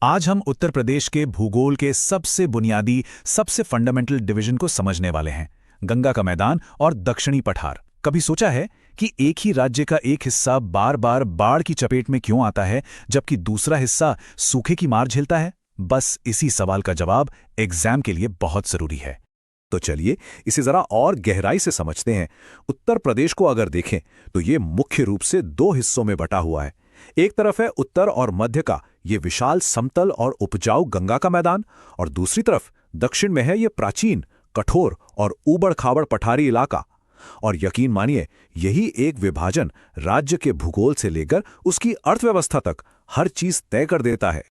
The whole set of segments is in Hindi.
आज हम उत्तर प्रदेश के भूगोल के सबसे बुनियादी, सबसे फंडामेंटल डिवीजन को समझने वाले हैं, गंगा का मैदान और दक्षिणी पठार। कभी सोचा है कि एक ही राज्य का एक हिस्सा बार बार बाढ़ की चपेट में क्यों आता है, जबकि दूसरा हिस्सा सूखे की मार झेलता है? बस इसी सवाल का जवाब एग्जाम के लिए बहुत जरूरी है। तो चलिए इसे जरा और गहराई से समझते हैं। उत्तर प्रदेश को अगर देखें तो ये मुख्य रूप से दो हिस्सों में बटा हुआ है। एक तरफ है उत्तर और मध्य का ये विशाल समतल और उपजाऊ गंगा का मैदान, और दूसरी तरफ दक्षिण में है ये प्राचीन, कठोर और ऊबड़-खाबड़ पठारी इलाका। और यकीन मानिए, यही एक विभाजन राज्य के भूगोल से लेकर उसकी अर्थव्यवस्था तक हर चीज तय कर देता है।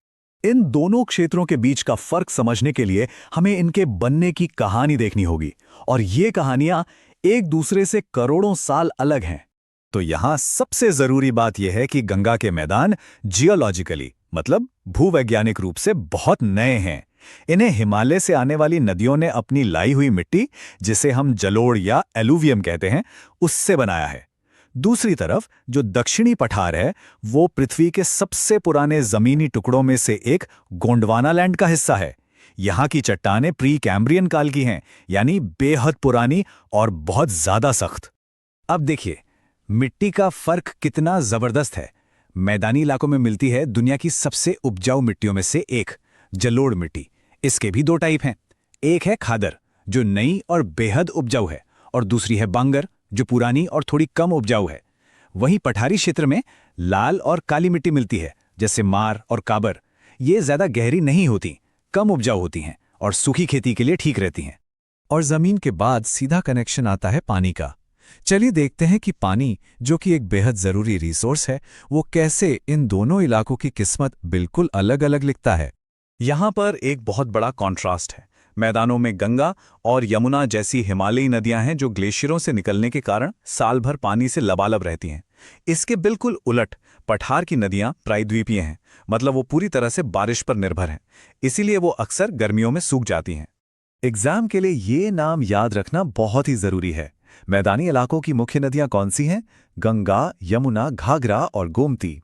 इन दोनों क्षेत्रों के बीच का फर्क समझने के लिए हमें इनके बनने की कहानी देखनी होगी, और ये कहानियां एक दूसरे से करोड़ों साल अलग हैं। तो यहां सबसे जरूरी बात यह है कि गंगा के मैदान जियोलॉजिकली, मतलब भूवैज्ञानिक रूप से बहुत नए हैं। इन्हें हिमालय से आने वाली नदियों ने अपनी लाई हुई मिट्टी, जिसे हम जलोढ़ या एलुवियम कहते हैं, उससे बनाया है। दूसरी तरफ जो दक्षिणी पठार है, वो पृथ्वी के सबसे पुराने जमीनी टुकड़ों में से एक गोंडवाना लैंड का हिस्सा है। यहाँ की चट्टानें प्री कैम्ब्रियन काल की हैं, यानी बेहद पुरानी और बहुत ज्यादा सख्त। अब देखिए मिट्टी का फर्क कितना जबरदस्त है। मैदानी इलाकों में मिलती है दुनिया की सबसे उपजाऊ मिट्टियों में से एक, जलोढ़ मिट्टी। इसके भी दो टाइप हैं। एक है खादर, जो नई और बेहद उपजाऊ है, और दूसरी है बांगर, जो पुरानी और थोड़ी कम उपजाऊ है। वहीं पठारी क्षेत्र में लाल और काली मिट्टी मिलती है, जैसे मार और काबर। ये ज्यादा गहरी नहीं होती, कम उपजाऊ होती हैं और सूखी खेती के लिए ठीक रहती हैं। और जमीन के बाद सीधा कनेक्शन आता है पानी का। चलिए देखते हैं कि पानी, जो कि एक बेहद जरूरी रिसोर्स है, वो कैसे इन दोनों इलाकों की किस्मत बिल्कुल अलग अलग लिखता है। यहाँ पर एक बहुत बड़ा कॉन्ट्रास्ट है। मैदानों में गंगा और यमुना जैसी हिमालयी नदियां हैं, जो ग्लेशियरों से निकलने के कारण साल भर पानी से लबालब रहती हैं। इसके बिल्कुल उलट पठार की नदियां प्रायद्वीपीय हैं, मतलब वो पूरी तरह से बारिश पर निर्भर हैं। इसीलिए वो अक्सर गर्मियों में सूख जाती हैं। एग्जाम के लिए ये नाम याद रखना बहुत ही जरूरी है। मैदानी इलाकों की मुख्य नदियां कौन सी हैं? गंगा, यमुना, घाघरा और गोमती।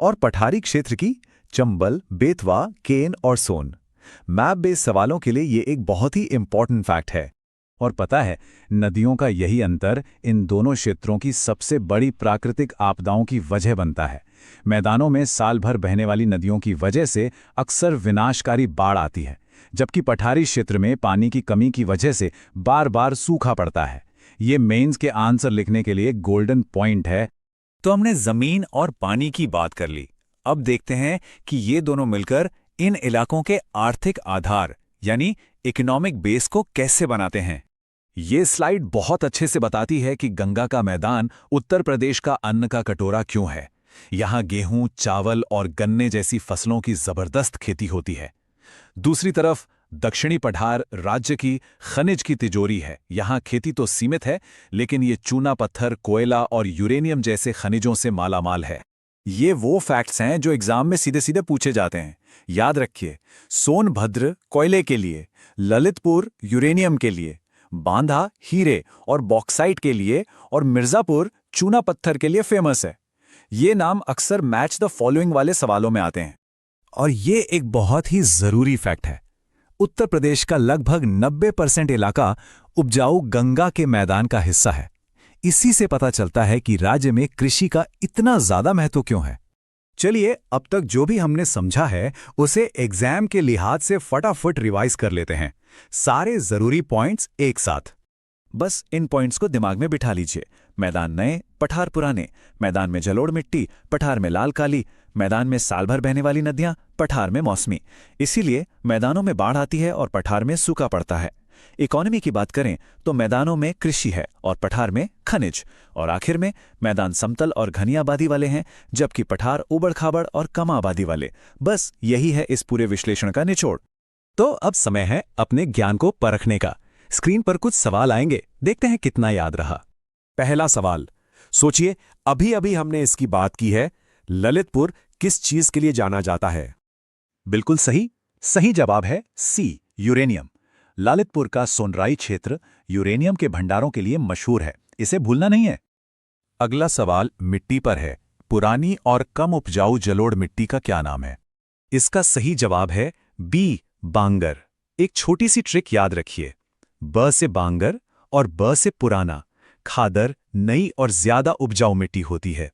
और पठारी क्षेत्र की चंबल, बेतवा, केन और सोन। मैप बेस्ड सवालों के लिए ये एक बहुत ही इंपॉर्टेंट फैक्ट है। और पता है, नदियों का यही अंतर इन दोनों क्षेत्रों की सबसे बड़ी प्राकृतिक आपदाओं की वजह बनता है। मैदानों में साल भर बहने वाली नदियों की वजह से अक्सर विनाशकारी बाढ़ आती है, जबकि पठारी क्षेत्र में पानी की कमी की वजह से बार बार सूखा पड़ता है। ये मेंस के आंसर लिखने के लिए गोल्डन पॉइंट है। तो हमने जमीन और पानी की बात कर ली। अब देखते हैं कि ये दोनों मिलकर इन इलाकों के आर्थिक आधार, यानी इकोनॉमिक बेस को कैसे बनाते हैं। ये स्लाइड बहुत अच्छे से बताती है कि गंगा का मैदान उत्तर प्रदेश का अन्न का कटोरा क्यों है। यहाँ गेहूं, चावल और गन्ने जैसी फसलों की जबरदस्त खेती होती है। दूसरी तरफ दक्षिणी पठार राज्य की खनिज की तिजोरी है। यहाँ खेती तो सीमित है, लेकिन ये चूना पत्थर, कोयला और यूरेनियम जैसे खनिजों से मालामाल है। ये वो फैक्ट्स हैं जो एग्जाम में सीधे सीधे पूछे जाते हैं। याद रखिए, सोनभद्र कोयले के लिए, ललितपुर यूरेनियम के लिए, बांधा हीरे और बॉक्साइट के लिए, और मिर्जापुर चूना पत्थर के लिए फेमस है। ये नाम अक्सर मैच द फॉलोइंग वाले सवालों में आते हैं। और ये एक बहुत ही जरूरी फैक्ट है। उत्तर प्रदेश का लगभग 90% इलाका उपजाऊ गंगा के मैदान का हिस्सा है। इसी से पता चलता है कि राज्य में कृषि का इतना ज्यादा महत्व क्यों है। चलिए अब तक जो भी हमने समझा है उसे एग्जाम के लिहाज से फटाफट रिवाइज कर लेते हैं। सारे जरूरी पॉइंट्स एक साथ। बस इन पॉइंट्स को दिमाग में बिठा लीजिए। मैदान नए, पठार पुराने। मैदान में जलोढ़ मिट्टी, पठार में लाल काली। मैदान में साल भर बहने वाली नदियां, पठार में मौसमी। इसीलिए मैदानों में बाढ़ आती है और पठार में सूखा पड़ता है। इकोनॉमी की बात करें तो मैदानों में कृषि है और पठार में खनिज। और आखिर में मैदान समतल और घनी आबादी वाले हैं, जबकि पठार उबड़-खाबड़ और कम आबादी वाले। बस यही है इस पूरे विश्लेषण का निचोड़। तो अब समय है अपने ज्ञान को परखने का। स्क्रीन पर कुछ सवाल आएंगे, देखते हैं कितना याद रहा। पहला सवाल, सोचिए, अभी अभी हमने इसकी बात की है। ललितपुर किस चीज के लिए जाना जाता है? बिल्कुल सही। सही जवाब है सी, यूरेनियम। ललितपुर का सोनराई क्षेत्र यूरेनियम के भंडारों के लिए मशहूर है, इसे भूलना नहीं है। अगला सवाल मिट्टी पर है। पुरानी और कम उपजाऊ जलोढ़ मिट्टी का क्या नाम है? इसका सही जवाब है बी, बांगर। एक छोटी सी ट्रिक याद रखिए। ब से बांगर और ब से पुराना, खादर नई और ज्यादा उपजाऊ मिट्टी होती है।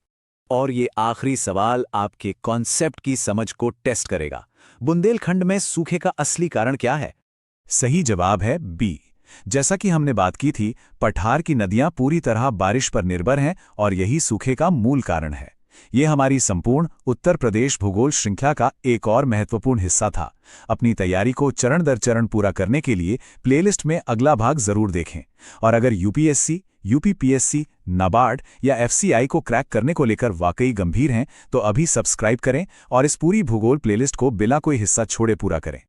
और ये आखिरी सवाल आपके कॉन्सेप्ट की समझ को टेस्ट करेगा। बुंदेलखंड में सूखे का असली कारण क्या है? सही जवाब है बी। जैसा कि हमने बात की थी, पठार की नदियां पूरी तरह बारिश पर निर्भर हैं और यही सूखे का मूल कारण है। ये हमारी संपूर्ण उत्तर प्रदेश भूगोल श्रृंखला का एक और महत्वपूर्ण हिस्सा था। अपनी तैयारी को चरण दर चरण पूरा करने के लिए प्लेलिस्ट में अगला भाग जरूर देखें। और अगर यूपीएससी, यूपीपीएससी, नाबार्ड या एफसीआई को क्रैक करने को लेकर वाकई गंभीर हैं तो अभी सब्सक्राइब करें और इस पूरी भूगोल प्लेलिस्ट को बिना कोई हिस्सा छोड़े पूरा करें।